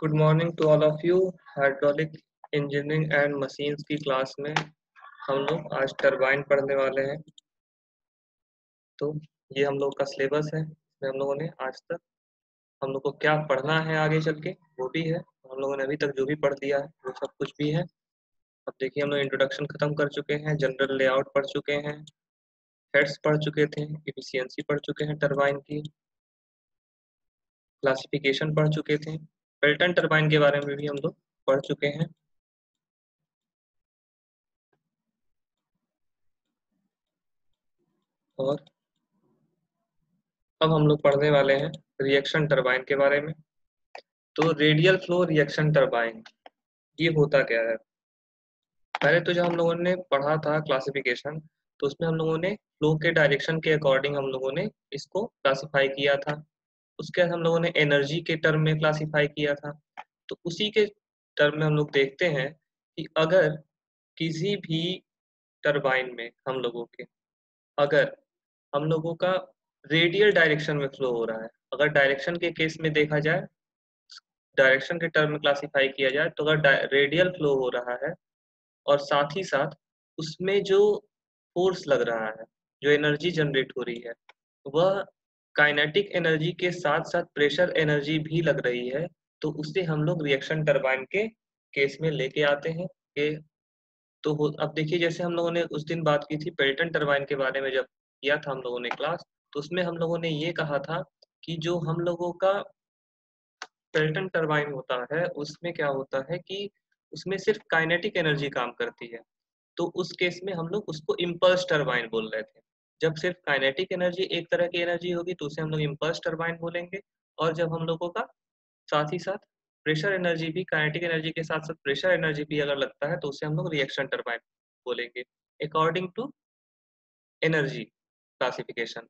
Good morning to all of you. Hydraulic engineering and machines की class में हम लोग आज टरबाइन पढ़ने वाले हैं। तो ये हम लोग का सिलेबस है। इसमें हम लोगों ने आज तक हम लोग को क्या पढ़ना है आगे चल के वो भी है। हम लोगों ने अभी तक जो भी पढ़ दिया है वो सब कुछ भी है। अब देखिए हम लोग इंट्रोडक्शन खत्म कर चुके हैं, जनरल लेआउट पढ़ चुके हैं, हेड्स पढ़ चुके थे, एफिशिएंसी पढ़ चुके हैं टरबाइन की, क्लासिफिकेशन पढ़ चुके थे, पेल्टन टरबाइन के बारे में भी हम लोग पढ़ चुके हैं। और अब हम लोग पढ़ने वाले हैं रिएक्शन टरबाइन के बारे में। तो रेडियल फ्लो रिएक्शन टरबाइन ये होता क्या है? पहले तो जब हम लोगों ने पढ़ा था क्लासिफिकेशन, तो उसमें हम लोगों ने फ्लो के डायरेक्शन के अकॉर्डिंग हम लोगों ने इसको क्लासिफाई किया था। उसके बाद हम लोगों ने एनर्जी के टर्म में क्लासिफाई किया था। तो उसी के टर्म में हम लोग देखते हैं कि अगर किसी भी टरबाइन में हम लोगों के अगर हम लोगों का रेडियल डायरेक्शन में फ्लो हो रहा है, अगर डायरेक्शन के केस में देखा जाए, डायरेक्शन के टर्म में क्लासिफाई किया जाए, तो अगर रेडियल फ्लो हो रहा है और साथ ही साथ उसमें जो फोर्स लग रहा है, जो एनर्जी जनरेट हो रही है, वह काइनेटिक एनर्जी के साथ साथ प्रेशर एनर्जी भी लग रही है, तो उसे हम लोग रिएक्शन टरबाइन के केस में लेके आते हैं कि अब देखिए, जैसे हम लोगों ने उस दिन बात की थी पेल्टन टरबाइन के बारे में, जब किया था हम लोगों ने क्लास, तो उसमें हम लोगों ने ये कहा था कि जो हम लोगों का पेल्टन टरबाइन होता है उसमें क्या होता है कि उसमें सिर्फ काइनेटिक एनर्जी काम करती है। तो उस केस में हम लोग उसको इम्पल्स टरबाइन बोल रहे थे। जब सिर्फ काइनेटिक एनर्जी एक तरह की एनर्जी होगी तो उसे हम लोग इम्पल्स टरबाइन बोलेंगे। और जब हम लोगों का साथ ही साथ प्रेशर एनर्जी भी, काइनेटिक एनर्जी के साथ साथ प्रेशर एनर्जी भी अगर लगता है तो उसे हम लोग रिएक्शन टरबाइन बोलेंगे अकॉर्डिंग टू एनर्जी क्लासिफिकेशन।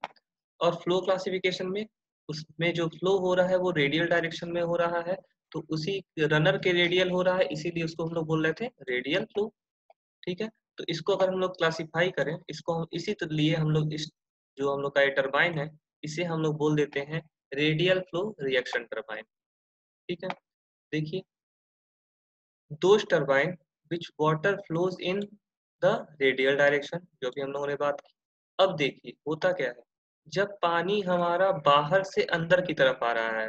और फ्लो क्लासिफिकेशन में उसमें जो फ्लो हो रहा है वो रेडियल डायरेक्शन में हो रहा है, तो उसी रनर के रेडियल हो रहा है, इसीलिए उसको हम लोग बोल रहे थे रेडियल फ्लो। ठीक है, तो इसको अगर हम लोग क्लासिफाई करें, इसको हम इसी लिए हम लोग इस जो हम लोग का टरबाइन है इसे हम लोग बोल देते हैं रेडियल फ्लो रिएक्शन टरबाइन। ठीक है, देखिए, those turbine which water flows in the radial direction, जो भी हम लोगों ने बात की। अब देखिए होता क्या है, जब पानी हमारा बाहर से अंदर की तरफ आ रहा है,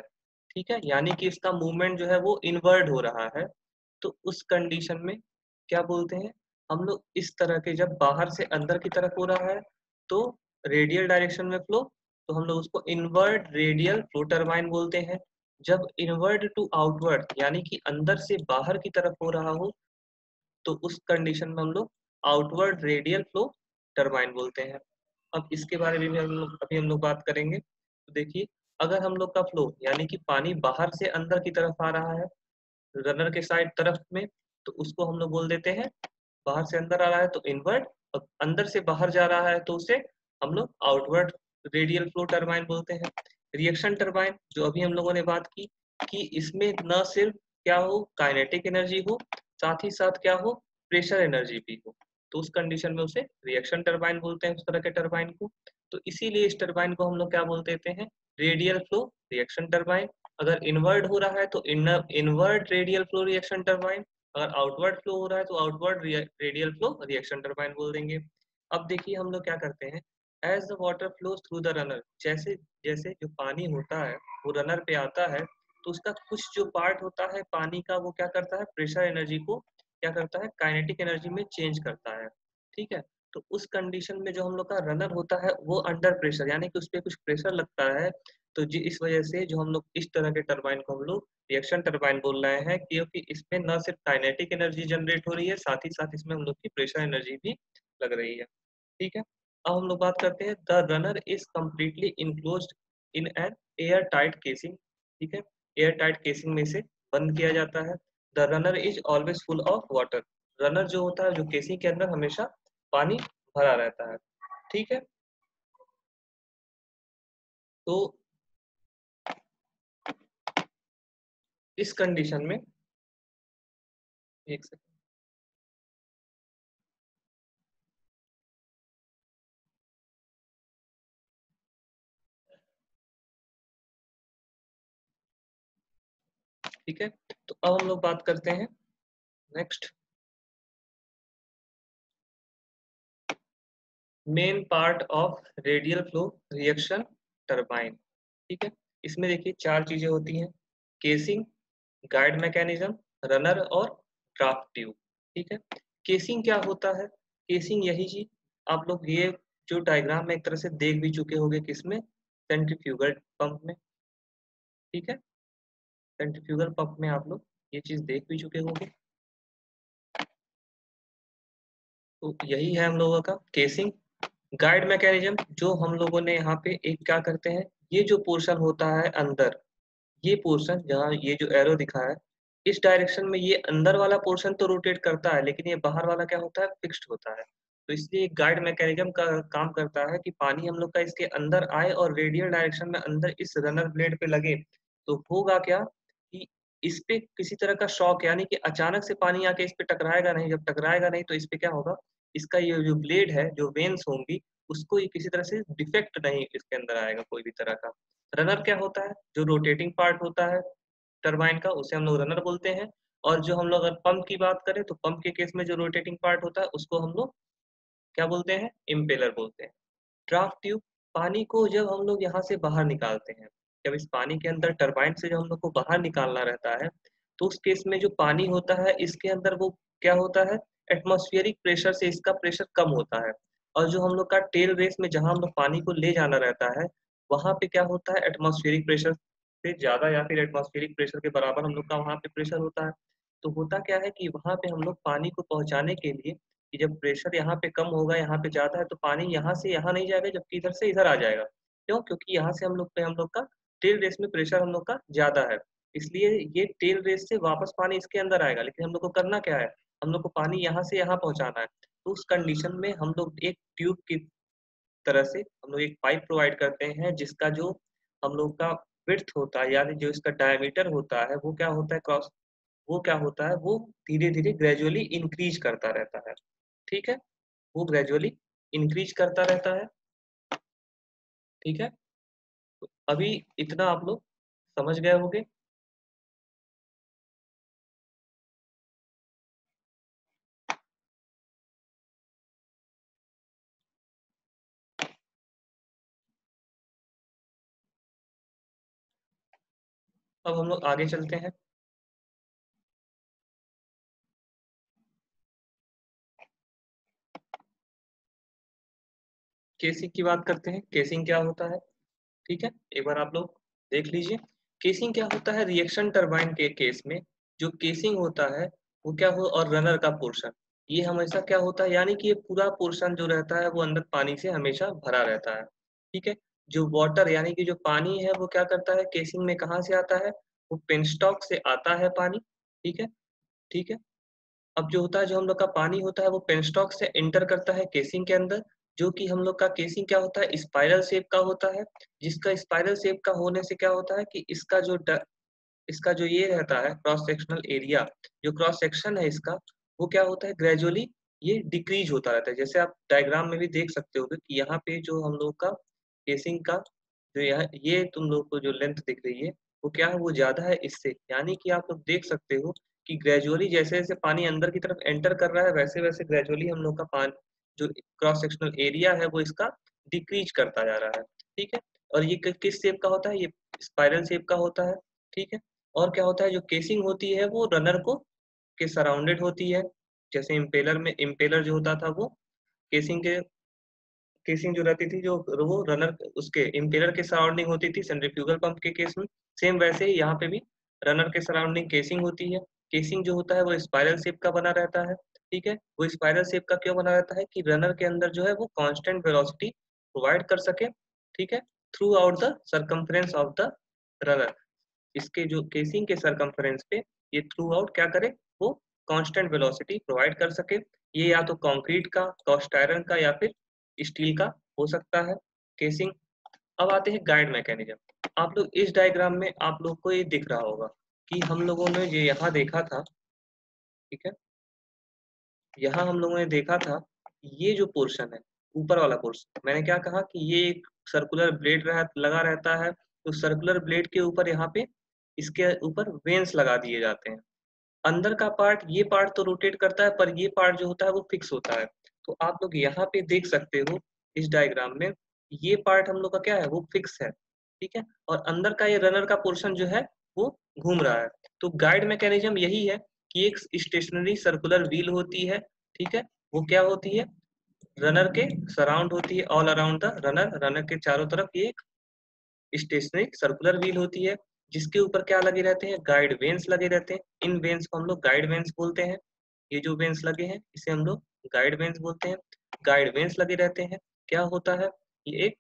ठीक है, यानी कि इसका मूवमेंट जो है वो इनवर्ड हो रहा है, तो उस कंडीशन में क्या बोलते हैं हम लोग, इस तरह के जब बाहर से अंदर की तरफ हो रहा है तो रेडियल डायरेक्शन में फ्लो, तो हम लोग उसको इनवर्ड रेडियल फ्लो टरबाइन बोलते हैं। जब इनवर्ड टू आउटवर्ड यानी कि अंदर से बाहर की तरफ हो रहा हो, तो उस कंडीशन में हम लोग आउटवर्ड रेडियल फ्लो टरबाइन बोलते हैं। अब इसके बारे में भी हम लोग बात करेंगे। तो देखिए, अगर हम लोग का फ्लो यानी कि पानी बाहर से अंदर की तरफ आ रहा है रनर के साइड तरफ में, तो उसको हम लोग बोल देते हैं, बाहर से अंदर आ रहा है तो इनवर्ड, और अंदर से बाहर जा रहा है तो उसे हम लोग आउटवर्ड रेडियल फ्लो टरबाइन बोलते हैं। रिएक्शन टरबाइन जो अभी हम लोगों ने बात की कि इसमें न सिर्फ क्या हो काइनेटिक एनर्जी हो, साथ ही साथ क्या हो प्रेशर एनर्जी भी हो, तो उस कंडीशन में उसे रिएक्शन टरबाइन बोलते हैं, उस तरह के टरबाइन को। तो इसीलिए इस टरबाइन को हम लोग क्या बोलते हैं, रेडियल फ्लो रिएक्शन टरबाइन। अगर इनवर्ड हो रहा है तो inward radial flow reaction turbine, अगर आउटवर्ड फ्लो हो रहा है तो outward radial flow reaction turbine बोल देंगे। अब देखिए हम लोग क्या करते हैं, as the water flows through the runner, जैसे जैसे जो पानी होता है वो रनर पे आता है, तो उसका कुछ जो पार्ट होता है पानी का वो क्या करता है, प्रेशर एनर्जी को क्या करता है, काइनेटिक एनर्जी में चेंज करता है। ठीक है, तो उस कंडीशन में जो हम लोग का रनर होता है वो अंडर प्रेशर यानी कि उस पर कुछ प्रेशर लगता है, तो जी इस वजह से जो हम लोग इस तरह के टरबाइन को हम लोग रिएक्शन टरबाइन बोल रहे हैं, क्योंकि इसमें न सिर्फ काइनेटिक एनर्जी जनरेट हो रही है, साथ ही साथ इसमें हम लोग की प्रेशर एनर्जी भी लग रही है। ठीक है, अब हम लोग बात करते हैं, the runner is completely enclosed in an air tight casing. ठीक है, एयर टाइट केसिंग में से बंद किया जाता है। The runner is always full of water, runner जो होता है जो केसिंग के अंदर हमेशा पानी भरा रहता है। ठीक है, तो इस कंडीशन में एक सेकंड, ठीक है, तो अब हम लोग बात करते हैं next main part of radial flow reaction turbine. ठीक है, इसमें देखिए चार चीजें होती हैं, केसिंग, गाइड मैकेनिज्म, रनर और ड्राफ्ट ट्यूब। ठीक है, केसिंग क्या होता है? केसिंग यही चीज आप लोग ये जो डायग्राम में एक तरह से देख भी चुके होंगे, किसमें? सेंट्रीफ्यूगल पंप में। ठीक है, सेंट्रीफ्यूगल पंप में आप लोग ये चीज देख भी चुके होंगे। तो यही है हम लोगों का केसिंग। गाइड मैकेनिज्म जो हम लोगों ने यहाँ पे एक क्या करते हैं, ये जो पोर्शन होता है अंदर, ये पोर्शन जहाँ ये जो एरो दिखा है, इस डायरेक्शन में ये अंदर वाला पोर्शन तो रोटेट करता है, लेकिन ये बाहर वाला क्या होता है, फिक्स्ड होता है। तो इसलिए गाइड मैकेनिज्म का काम करता है कि पानी हम लोग का इसके अंदर आए और रेडियल डायरेक्शन में अंदर इस रनर ब्लेड पे लगे, तो होगा क्या कि इस पे किसी तरह का शॉक, यानी कि अचानक से पानी आके इस पे टकराएगा नहीं। जब टकराएगा नहीं तो इस पे क्या होगा, इसका ये जो ब्लेड है, जो वेन्स होंगी, उसको ये किसी तरह से डिफेक्ट नहीं इसके अंदर आएगा कोई भी तरह का। रनर क्या होता है? जो रोटेटिंग पार्ट होता है टरबाइन का, उसे हम लोग रनर बोलते हैं। और जो हम लोग अगर पंप की बात करें, तो पंप के केस में जो रोटेटिंग पार्ट होता है उसको हम लोग क्या बोलते हैं? इम्पेलर बोलते हैं। ड्राफ्ट ट्यूब, पानी को जब हम लोग यहाँ से बाहर निकालते हैं, जब इस पानी के अंदर टरबाइन से जब हम लोग को बाहर निकालना रहता है, तो उस केस में जो पानी होता है इसके अंदर वो क्या होता है, एटमॉस्फेरिक प्रेशर से इसका प्रेशर कम होता है। और जो हम लोग का टेल रेस में जहाँ हम लोग पानी को ले जाना रहता है, वहां पे क्या होता है, एटमॉस्फेरिक प्रेशर से ज्यादा या फिर एटमॉस्फेरिक प्रेशर के बराबर हम लोग का वहां पे प्रेशर होता है। तो होता क्या है कि वहां पे हम लोग पानी को पहुंचाने के लिए, कि जब प्रेशर यहाँ पे कम होगा, यहाँ पे ज़्यादा है, तो पानी यहाँ से यहाँ नहीं जाएगा, जबकि इधर से इधर आ जाएगा। क्यों? क्योंकि यहाँ से हम लोग का टेल रेस में प्रेशर हम लोग का ज़्यादा है, इसलिए ये टेल रेस से वापस पानी इसके अंदर आएगा। लेकिन हम लोग को करना क्या है, हम लोग को पानी यहाँ से यहाँ पहुँचाना है। तो उस कंडीशन में हम लोग एक ट्यूब की तरह से हम लोग एक पाइप प्रोवाइड करते हैं, जिसका जो हम लोग का विड्थ होता है, यानी जो इसका डायमीटर होता है, वो क्या होता है, क्रॉस, वो क्या होता है, वो धीरे धीरे ग्रेजुअली इंक्रीज करता रहता है। ठीक है, वो ग्रेजुअली इंक्रीज करता रहता है। ठीक है, तो अभी इतना आप लोग समझ गए होंगे। अब हम लोग आगे चलते हैं, केसिंग की बात करते हैं। केसिंग क्या होता है? ठीक है, एक बार आप लोग देख लीजिए। केसिंग क्या होता है, रिएक्शन टरबाइन के केस में जो केसिंग होता है वो क्या हो, और रनर का पोर्शन, ये हमेशा क्या होता है, यानी कि ये पूरा पोर्शन जो रहता है वो अंदर पानी से हमेशा भरा रहता है। ठीक है, जो वाटर यानी कि जो पानी है वो क्या करता है, केसिंग में कहाँ से आता है, वो पेनस्टॉक से आता है पानी। ठीक है, ठीक है, अब जो होता है, जो हम लोग का पानी होता है वो पेनस्टॉक से एंटर करता है केसिंग के अंदर, जो कि हम लोग का केसिंग क्या होता है, स्पाइरल शेप का होता है। जिसका स्पाइरल शेप का होने से क्या होता है कि इसका जो ये रहता है क्रॉस सेक्शनल एरिया, जो क्रॉस सेक्शन है इसका, वो क्या होता है, ग्रेजुअली ये डिक्रीज होता रहता है। जैसे आप डायग्राम में भी देख सकते होगे कि यहाँ पे जो हम लोग का केसिंग का जो ये तुम लोग को जो लेंथ दिख रही है, वो क्या है, वो ज्यादा है इससे। यानी कि आप लोग देख सकते हो कि ग्रेजुअली जैसे जैसे पानी अंदर की तरफ एंटर कर रहा है, वैसे वैसे ग्रेजुअली हम लोग का पानी जो क्रॉस सेक्शनल एरिया है वो इसका डिक्रीज करता जा रहा है। ठीक है, और ये किस शेप का होता है, ये स्पाइरल शेप का होता है। ठीक है, और क्या होता है, जो केसिंग होती है वो रनर को के सराउंडेड होती है। जैसे इम्पेलर में, इम्पेलर जो होता था वो केसिंग के, केसिंग जो रहती थी जो वो रनर उसके इम्पेलर के सराउंडिंग होती थी सेंट्रीफ्यूगल पंप के केस में। सेम वैसे ही यहाँ पे भी रनर के सराउंडिंग केसिंग होती है। केसिंग जो होता है वो स्पाइरल शेप का बना रहता है। ठीक है, वो स्पाइरल शेप का क्यों बना रहता है कि रनर के अंदर जो है वो कांस्टेंट वेलोसिटी प्रोवाइड कर सके। ठीक है, through out the circumference of the runner, इसके जो केसिंग के सरकमफ्रेंस पे ये थ्रू आउट क्या करे, वो कांस्टेंट वेलोसिटी प्रोवाइड कर सके। ये या तो कंक्रीट का, कास्ट आयरन का, या फिर स्टील का हो सकता है केसिंग। अब आते हैं गाइड मैकेनिज्म। आप लोग इस डायग्राम में आप लोग को ये दिख रहा होगा कि हम लोगों ने ये यहाँ देखा था। ठीक है, यहाँ हम लोगों ने देखा था, ये जो पोर्शन है, ऊपर वाला पोर्शन, मैंने क्या कहा कि ये एक सर्कुलर ब्लेड लगा रहता है। तो सर्कुलर ब्लेड के ऊपर यहाँ पे इसके ऊपर वेन्स लगा दिए जाते हैं। अंदर का पार्ट, ये पार्ट तो रोटेट करता है, पर ये पार्ट जो होता है वो फिक्स होता है। तो आप लोग यहाँ पे देख सकते हो इस डायग्राम में, ये पार्ट हम लोग का क्या है, वो फिक्स है, ठीक है। और अंदर का ये रनर का पोर्शन जो है वो घूम रहा है। तो गाइड मैकेनिज्म यही है कि एक स्टेशनरी सर्कुलर व्हील होती है, ठीक है। वो क्या होती है, रनर के सराउंड होती है, all around the runner, runner के चारों तरफ ये एक स्टेशनरी सर्कुलर व्हील होती है, जिसके ऊपर क्या लगे रहते हैं, गाइड वेन्स लगे रहते हैं। इन वेन्स को हम लोग गाइड वेन्स बोलते हैं। ये जो वेन्स लगे हैं इसे हम लोग गाइड वेन्स बोलते हैं। गाइड वेन्स लगे रहते हैं, क्या होता है ये एक,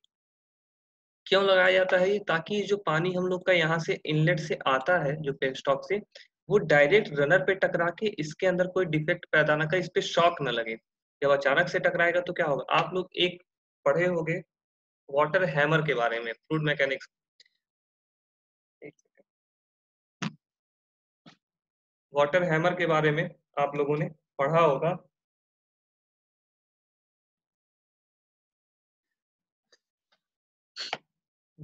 क्यों लगाया जाता है ये, ताकि जो पानी हम लोग का यहाँ से इनलेट से आता है जो पेनस्टॉक से, वो डायरेक्ट रनर पे टकरा के इसके अंदर कोई डिफेक्ट पैदा ना करे, इस पे शॉक न लगे। जब अचानक से टकराएगा तो क्या होगा, आप लोग एक पढ़े होंगे वाटर हैमर के बारे में, फ्लूइड मैकेनिक्स। वाटर हैमर के बारे में आप लोगों ने पढ़ा होगा।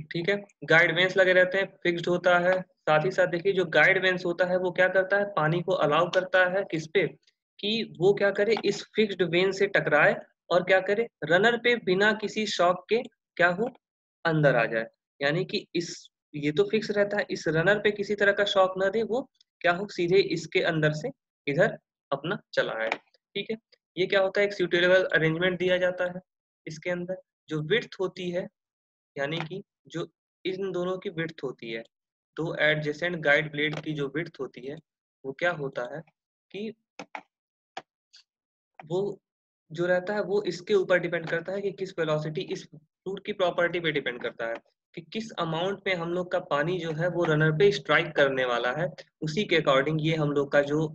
ठीक है, गाइड वेंस लगे रहते हैं, फिक्स्ड होता है। साथ ही साथ देखिए जो गाइड वेंस होता है वो क्या करता है, पानी को अलाउ करता है किस पे, कि वो क्या करे, इस फिक्स्ड वेन से टकराए और क्या करे, रनर पे बिना किसी शॉक के क्या हो, अंदर आ जाए। यानी कि इस, ये तो फिक्स रहता है, इस रनर पे किसी तरह का शॉक ना दे, वो क्या हो, सीधे इसके अंदर से इधर अपना चला आए। ठीक है, ये क्या होता है, एक सुटेबल अरेंजमेंट दिया जाता है इसके अंदर। जो विड्थ होती है, यानी कि जो इन दोनों की विड्थ होती है, दो एडजेसेंट गाइड ब्लेड की जो विड्थ होती है, वो क्या होता है कि वो जो रहता है वो इसके ऊपर डिपेंड करता है कि किस वेलोसिटी, इस फ्लूइड की प्रॉपर्टी पे डिपेंड करता है कि किस अमाउंट में हम लोग का पानी जो है वो रनर पे स्ट्राइक करने वाला है। उसी के अकॉर्डिंग ये हम लोग का जो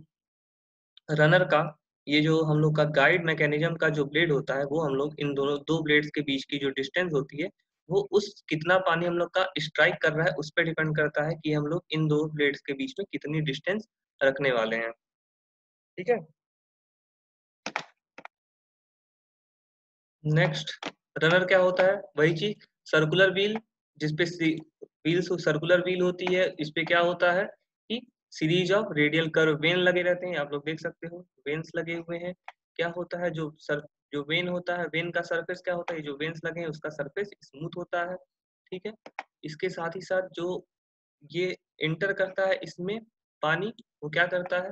रनर का, ये जो हम लोग का गाइड मैकेनिज्म का जो ब्लेड होता है, वो हम लोग इन दोनों दो ब्लेड्स के बीच की जो डिस्टेंस होती है, वो उस कितना पानी हम लोग का स्ट्राइक कर रहा है उस पर डिपेंड करता है कि हम लोग इन दो ब्लेड्स के बीच में कितनी डिस्टेंस रखने वाले हैं। ठीक है, नेक्स्ट, रनर क्या होता है, वही चीज, सर्कुलर व्हील, जिसपे व्हील सर्कुलर व्हील होती है। इस पे क्या होता है कि series of radial curve when लगे रहते हैं, आप लोग देख सकते हो वेन्स लगे हुए हैं। क्या होता है, जो वेन होता है, वेन का सरफेस क्या होता है, जो वेन्स लगे हैं उसका सरफेस स्मूथ होता है। ठीक है, इसके साथ ही साथ जो ये इंटर करता है इसमें पानी, वो क्या करता है,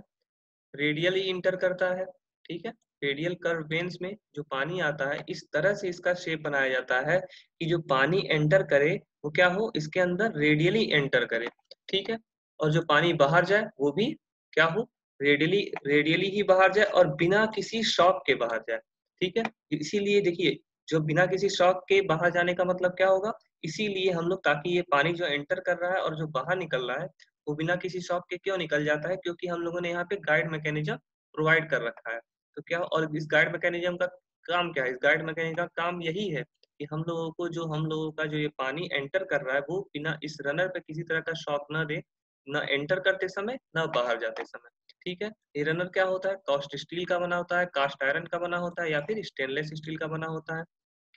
रेडियली इंटर करता है। ठीक है, रेडियल कर्व वेन्स में जो पानी आता है, इस तरह से इसका शेप बनाया जाता है कि जो पानी एंटर करे वो क्या हो, इसके अंदर रेडियली एंटर करे। ठीक है, और जो पानी बाहर जाए वो भी क्या हो, रेडियली रेडियली ही बाहर जाए और बिना किसी शॉक के बाहर जाए। ठीक है, इसीलिए देखिए, जो बिना किसी शॉक के बाहर जाने का मतलब क्या होगा, इसीलिए हम लोग, ताकि ये पानी जो एंटर कर रहा है और जो बाहर निकल रहा है वो बिना किसी शॉक के क्यों निकल जाता है, क्योंकि हम लोगों ने यहाँ पे गाइड मैकेनिज्म प्रोवाइड कर रखा है। तो क्या, और इस गाइड मैकेनिज्म का काम क्या है, इस गाइड मैकेनिज्म का काम यही है कि हम लोगों को, जो हम लोगों का जो ये पानी एंटर कर रहा है वो बिना इस रनर पे किसी तरह का शॉक ना दे, ना एंटर करते समय ना बाहर जाते समय। ठीक है, ये रनर क्या होता है, कास्ट स्टील का बना होता है, कास्ट आयरन का बना होता है, या फिर स्टेनलेस स्टील का बना होता है।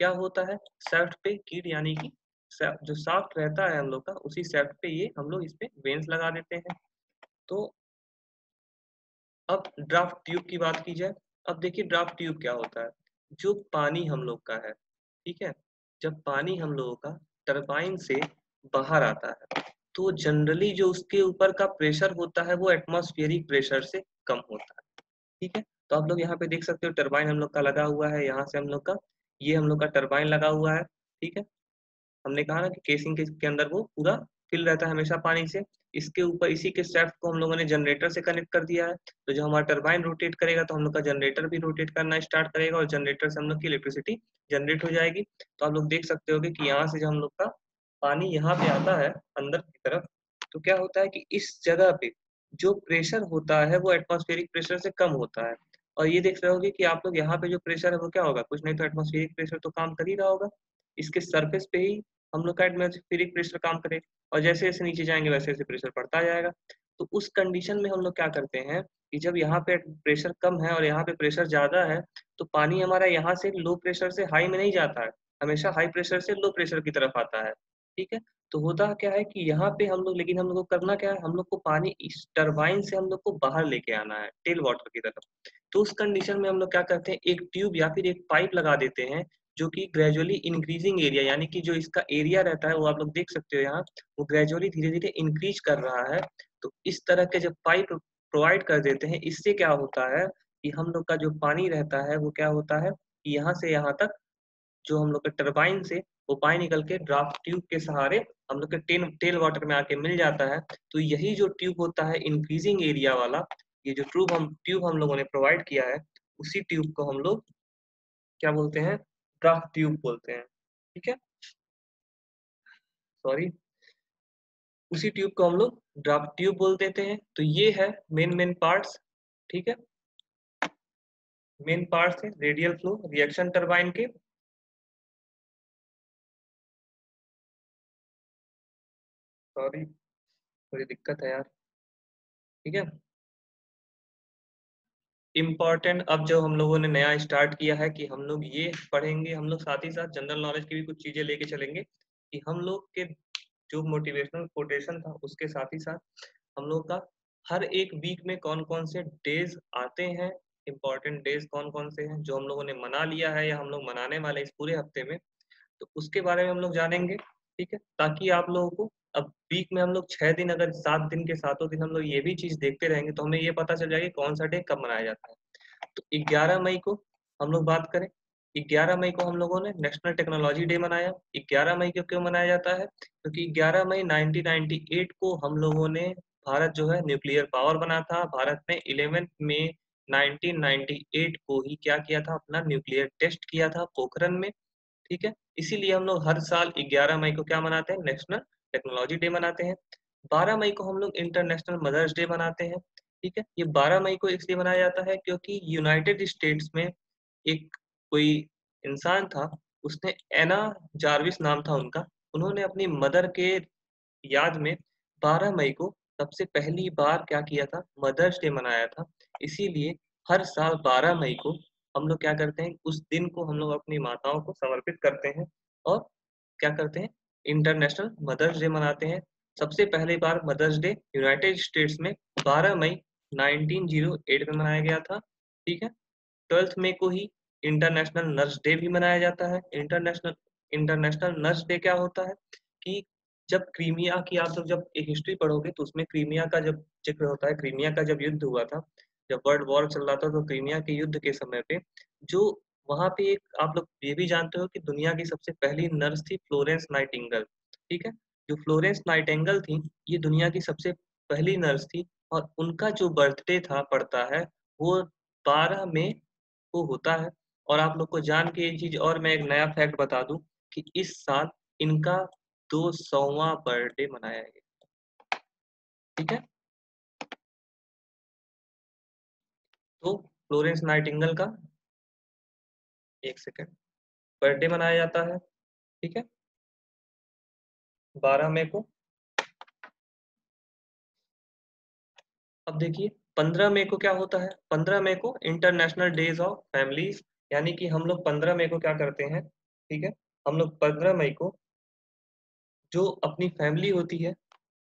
क्या होता है, शाफ्ट पे कीड, यानी कि जो शाफ्ट रहता है हम लोग का, उसी शाफ्ट पे ये हम लोग इस पे वेन्स लगा देते हैं। तो अब ड्राफ्ट ट्यूब की बात की जाए। अब देखिए ड्राफ्ट ट्यूब क्या होता है, जो पानी हम लोग का है, ठीक है, जब पानी हम लोगों का टरबाइन से बाहर आता है, तो जनरली जो उसके ऊपर का प्रेशर होता है वो एटमॉस्फेरिक प्रेशर से कम होता है। ठीक है, तो आप लोग यहाँ पे देख सकते हो टरबाइन हम लोग का लगा हुआ है, यहाँ से हम लोग का, ये हम लोग का टरबाइन लगा हुआ है। ठीक है, हमने कहा ना कि केसिंग के अंदर वो पूरा फिल रहता है हमेशा पानी से। इसके ऊपर इसी के शाफ्ट को हम लोगों ने जनरेटर से कनेक्ट कर दिया है। तो जब हमारा टरबाइन रोटेट करेगा तो हम लोग का जनरेटर भी रोटेट करना स्टार्ट करेगा और जनरेटर से हम लोग की इलेक्ट्रिसिटी जनरेट हो जाएगी। तो आप लोग देख सकते होगे कि यहाँ से जब हम लोग का पानी यहाँ पे आता है अंदर की तरफ, तो क्या होता है कि इस जगह पे जो प्रेशर होता है वो एटमॉस्फेरिक प्रेशर से कम होता है। और ये देख रहे होगे कि आप लोग यहाँ पे जो प्रेशर है वो क्या होगा, कुछ नहीं तो एटमॉस्फेरिक प्रेशर तो काम कर ही रहा होगा, इसके सरफेस पे ही हम लोग का एटमॉस्फेरिक प्रेशर काम करे, और जैसे जैसे नीचे जाएंगे वैसे वैसे प्रेशर बढ़ता जाएगा। तो उस कंडीशन में हम लोग क्या करते हैं कि जब यहाँ पे प्रेशर कम है और यहाँ पे प्रेशर ज्यादा है, तो पानी हमारा यहाँ से लो प्रेशर से हाई में नहीं जाता है, हमेशा हाई प्रेशर से लो प्रेशर की तरफ आता है। ठीक है, तो होता क्या है कि यहाँ पे हम लोग, लेकिन हम लोग को करना क्या है, हम लोग को पानी इस टरबाइन से हम लोग को बाहर लेके आना है टेल वाटर की तरफ। तो उस कंडीशन में हम लोग क्या करते हैं, एक ट्यूब या फिर एक पाइप लगा देते हैं, जो कि ग्रेजुअली इंक्रीजिंग एरिया, यानी कि जो इसका एरिया रहता है वो आप लोग देख सकते हो यहाँ, वो ग्रेजुअली धीरे धीरे इंक्रीज कर रहा है। तो इस तरह के जब पाइप प्रोवाइड कर देते हैं, इससे क्या होता है कि हम लोग का जो पानी रहता है वो क्या होता है कि यहाँ से यहाँ तक जो हम लोग के टरबाइन से वो पानी निकल के ड्राफ्ट ट्यूब के सहारे हम लोग के टेल वाटर में आके मिल जाता है। तो यही जो ट्यूब होता है इंक्रीजिंग एरिया वाला, ये जो ट्यूब हम लोगों ने प्रोवाइड किया है, उसी ट्यूब को हम लोग क्या बोलते हैं, ड्राफ्ट ट्यूब बोलते हैं। ठीक है, सॉरी, उसी ट्यूब को हम लोग ड्राफ्ट ट्यूब बोल देते हैं। तो ये है मेन पार्ट्स। ठीक है, मेन पार्ट्स है रेडियल फ्लो रिएक्शन टरबाइन के। सॉरी, थोड़ी दिक्कत है यार। ठीक है, इम्पॉर्टेंट अब जो हम लोगों ने नया स्टार्ट किया है कि हम लोग ये पढ़ेंगे, हम लोग साथ ही साथ जनरल नॉलेज की भी कुछ चीजें लेके चलेंगे, कि हम लोग के जो मोटिवेशनल कोटेशन था उसके साथ ही साथ हम लोग का हर एक वीक में कौन कौन से डेज आते हैं, इम्पॉर्टेंट डेज कौन कौन से हैं जो हम लोगों ने मना लिया है या हम लोग मनाने वाले हैं इस पूरे हफ्ते में, तो उसके बारे में हम लोग जानेंगे। ठीक है, ताकि आप लोगों को अब वीक में हम लोग 6 दिन, अगर 7 दिन के सातों दिन हम लोग ये भी चीज देखते रहेंगे तो हमें ये पता चल जाएगा कि कौन सा डे कब मनाया जाता है। तो 11 मई को हम लोग बात करें, 11 मई को हम लोगों ने नेशनल टेक्नोलॉजी डे मनाया। 11 मई को क्यों मनाया जाता है, क्योंकि 11 मई 1998 को हम लोगों ने, भारत जो है न्यूक्लियर पावर बना था। भारत ने 11 मई 1998 को ही क्या किया था, अपना न्यूक्लियर टेस्ट किया था पोखरण में। ठीक है, इसीलिए हम लोग हर साल 11 मई को क्या मनाते हैं, नेशनल टेक्नोलॉजी डे मनाते हैं। 12 मई को हम लोग इंटरनेशनल मदर्स डे मनाते हैं। ठीक है, ये 12 मई को इसलिए मनाया जाता है क्योंकि यूनाइटेड स्टेट्स में एक कोई इंसान था, उसने एना जार्विस नाम था उनका, उन्होंने अपनी मदर के याद में 12 मई को सबसे पहली बार क्या किया था, मदर्स डे मनाया था। इसीलिए हर साल 12 मई को हम लोग क्या करते हैं, उस दिन को हम लोग अपनी माताओं को समर्पित करते हैं और क्या करते हैं, इंटरनेशनल मदर्स डे मनाते हैं। सबसे पहली बार मदर्स डे यूनाइटेड स्टेट्स में 12 मई 1908 में मनाया गया था। ठीक है, 12 मई को ही इंटरनेशनल नर्स डे भी मनाया जाता है। इंटरनेशनल इंटरनेशनल नर्स डे क्या होता है कि जब क्रीमिया की आप लोग जब एक हिस्ट्री पढ़ोगे तो उसमें क्रीमिया का जब जिक्र होता है, क्रीमिया का जब युद्ध हुआ था, जब वर्ल्ड वॉर चल रहा था, तो क्रीमिया के युद्ध के समय पे जो वहां पे एक आप लोग ये भी जानते हो कि दुनिया की सबसे पहली नर्स थी फ्लोरेंस नाइटिंगेल। ठीक है, जो फ्लोरेंस नाइटिंगेल थी, ये दुनिया की सबसे पहली नर्स थी, और उनका जो बर्थडे था पड़ता है वो 12 मई को होता है। और आप लोग को जान के एक चीज और मैं एक नया फैक्ट बता दूं कि इस साल इनका 200वां बर्थडे मनाया गया। ठीक है, तो फ्लोरेंस नाइटिंगेल का, एक सेकेंड, बर्थडे मनाया जाता है। ठीक है, 12 मई को। अब देखिए 15 मई को क्या होता है, 15 मई को इंटरनेशनल डेज ऑफ फैमिलीज, यानी कि हम लोग 15 मई को क्या करते हैं, ठीक है, हम लोग 15 मई को जो अपनी फैमिली होती है,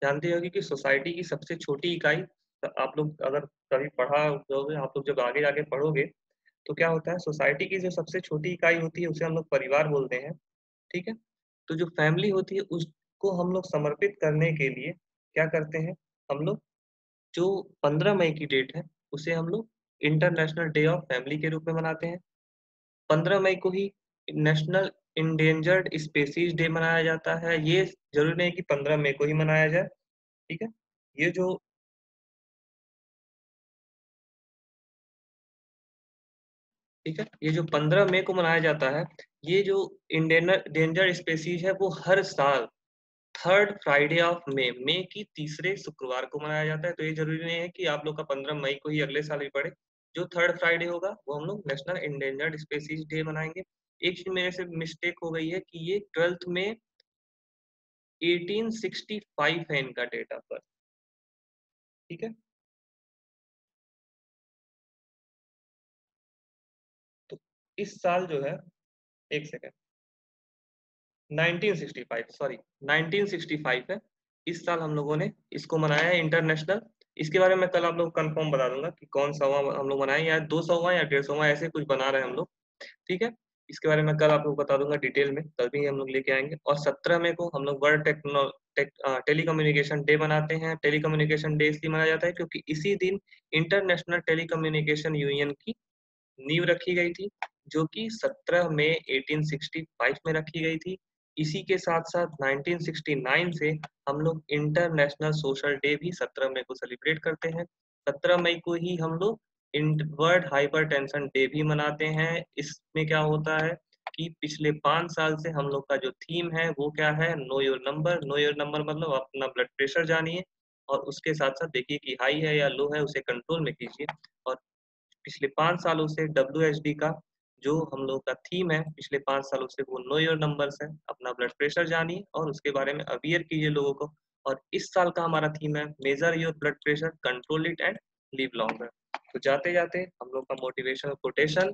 जानते होगी कि सोसाइटी की सबसे छोटी इकाई, आप लोग अगर कभी पढ़ा होगे, आप लोग जब आगे जाके पढ़ोगे तो क्या होता है, सोसाइटी की जो सबसे छोटी इकाई होती है उसे हम लोग परिवार बोलते हैं। ठीक है, तो जो फैमिली होती है उसको हम लोग समर्पित करने के लिए क्या करते हैं, हम लोग जो 15 मई की डेट है उसे हम लोग इंटरनेशनल डे ऑफ फैमिली के रूप में मनाते हैं। 15 मई को ही नेशनल इंडेंजर्ड स्पेसीज डे मनाया जाता है। ये जरूरी नहीं कि 15 मई को ही मनाया जाए। ठीक है, ये जो, ठीक है, ये जो 15 मई को मनाया जाता है, ये जो इंडेंजर स्पेसीज है वो हर साल थर्ड फ्राइडे ऑफ मई की तीसरे शुक्रवार को मनाया जाता है। तो ये जरूरी नहीं है कि आप लोग का 15 मई को ही अगले साल ही पड़े, जो थर्ड फ्राइडे होगा वो हम लोग नेशनल इंडेंजर्ड स्पेसीज डे मनाएंगे। एक चीज मेरे से मिस्टेक हो गई है कि ये 12 मई 1865 है इनका डेट ऑफ बर्थ। ठीक है, तो इस साल जो है, एक सेकेंड, 1965 सॉरी 1965 है। इस साल हम लोगों ने इसको मनाया है इंटरनेशनल। इसके बारे में कल आप लोग कंफर्म बता दूंगा कि कौन सा हम लोग मनाए, या 200वां या 150वां ऐसे कुछ बना रहे हैं हम लोग। ठीक है, इसके बारे में कल आप लोग बता दूंगा डिटेल में, कल भी हम लोग लेके आएंगे। और 17 मई को हम लोग वर्ल्ड टेलीकम्युनिकेशन डे बनाते हैं। टेलीकम्युनिकेशन डे इसलिए मनाया जाता है क्योंकि इसी दिन इंटरनेशनल टेलीकम्युनिकेशन यूनियन की नींव रखी गई थी, जो कि 17 मई 1865 में रखी गई थी। इसी के साथ-साथ 1969 से हम लोग इंटरनेशनल सोशल डे भी 17 मई को सेलिब्रेट करते हैं। 17 मई को ही हम लोग वर्ल्ड हाइपरटेंशन डे भी मनाते हैं। इसमें क्या होता है कि पिछले 5 साल से हम लोग का जो थीम है वो क्या है, know your number. Know your number मतलब अपना ब्लड प्रेशर जानिए, और उसके साथ-साथ देखिए कि हाई है या लो है, उसे कंट्रोल में कीजिए। और पिछले 5 सालों से डब्ल्यूएचडी का जो हम लोग का थीम है पिछले 5 सालों से, वो नो योर नंबर्स है। अपना ब्लड प्रेशर जानिए और उसके बारे में अवेयर कीजिए लोगों को। और इस साल का हमारा थीम है major your blood pressure, control it and live longer. तो जाते-जाते हम लोग का मोटिवेशनल कोटेशन,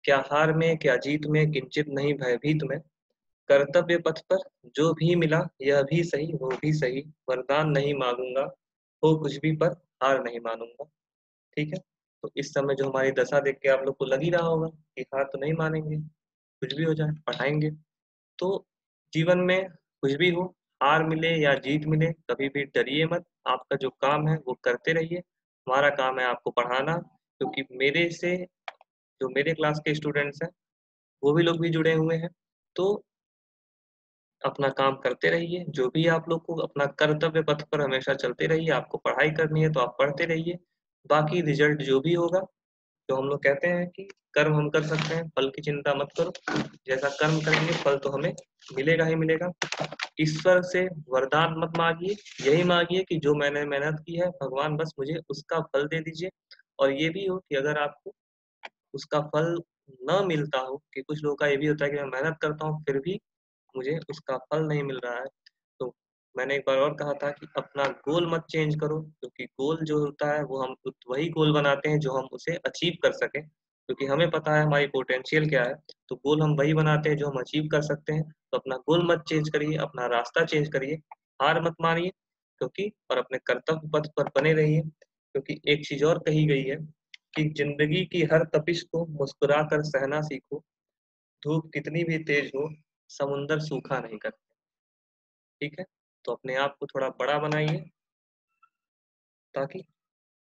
क्या हार में क्या जीत में किंचित नहीं भयभीत में, कर्तव्य पथ पर जो भी मिला यह भी सही वो भी सही, वरदान नहीं मांगूंगा, हो कुछ भी पर हार नहीं मानूंगा। ठीक है, तो इस समय जो हमारी दशा देख के आप लोग को लग ही रहा होगा कि हार तो नहीं मानेंगे, कुछ भी हो जाए पढ़ाएंगे। तो जीवन में कुछ भी हो, हार मिले या जीत मिले, कभी भी डरिए मत। आपका जो काम है वो करते रहिए। हमारा काम है आपको पढ़ाना, क्योंकि मेरे से जो मेरे क्लास के स्टूडेंट्स हैं वो भी लोग भी जुड़े हुए हैं। तो अपना काम करते रहिए, जो भी आप लोग को अपना कर्तव्य पथ पर हमेशा चलते रहिए। आपको पढ़ाई करनी है तो आप पढ़ते रहिए, बाकी रिजल्ट जो भी होगा, जो हम लोग कहते हैं कि कर्म हम कर सकते हैं, फल की चिंता मत करो। जैसा कर्म करेंगे फल तो हमें मिलेगा ही मिलेगा। ईश्वर से वरदान मत मांगिए, यही मांगिए कि जो मैंने मेहनत की है भगवान बस मुझे उसका फल दे दीजिए। और ये भी हो कि अगर आपको उसका फल न मिलता हो, कि कुछ लोगों का ये भी होता है कि मैं मेहनत करता हूँ फिर भी मुझे उसका फल नहीं मिल रहा है, तो मैंने एक बार और कहा था कि अपना गोल मत चेंज करो, क्योंकि गोल जो होता है वो हम वही गोल बनाते हैं जो हम उसे अचीव कर सकें, क्योंकि हमें पता है हमारी पोटेंशियल क्या है। तो गोल हम वही बनाते हैं जो हम अचीव कर सकते हैं। तो अपना गोल मत चेंज करिए, अपना रास्ता चेंज करिए, हार मत मानिए, क्योंकि और अपने कर्तव्य पथ पर बने रहिए। क्योंकि एक चीज और कही गई है कि जिंदगी की हर तपिश को मुस्कुरा कर सहना सीखो, धूप कितनी भी तेज हो समुंदर सूखा नहीं करता। ठीक है, तो अपने आप को थोड़ा बड़ा बनाइए, ताकि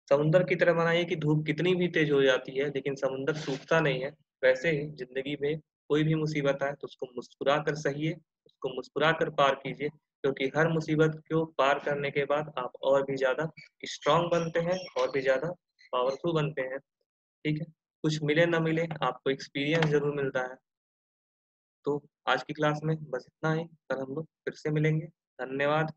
समुंदर की तरह बनाइए कि धूप कितनी भी तेज हो जाती है लेकिन समुंदर सूखता नहीं है। वैसे ही जिंदगी में कोई भी मुसीबत आए तो उसको मुस्कुरा कर सहिए, उसको मुस्कुरा कर पार कीजिए, क्योंकि हर मुसीबत को पार करने के बाद आप और भी ज्यादा स्ट्रांग बनते हैं, और भी ज्यादा पावरफुल बनते हैं। ठीक है, कुछ मिले ना मिले आपको एक्सपीरियंस जरूर मिलता है। तो आज की क्लास में बस इतना ही, कल हम लोग फिर से मिलेंगे। धन्यवाद।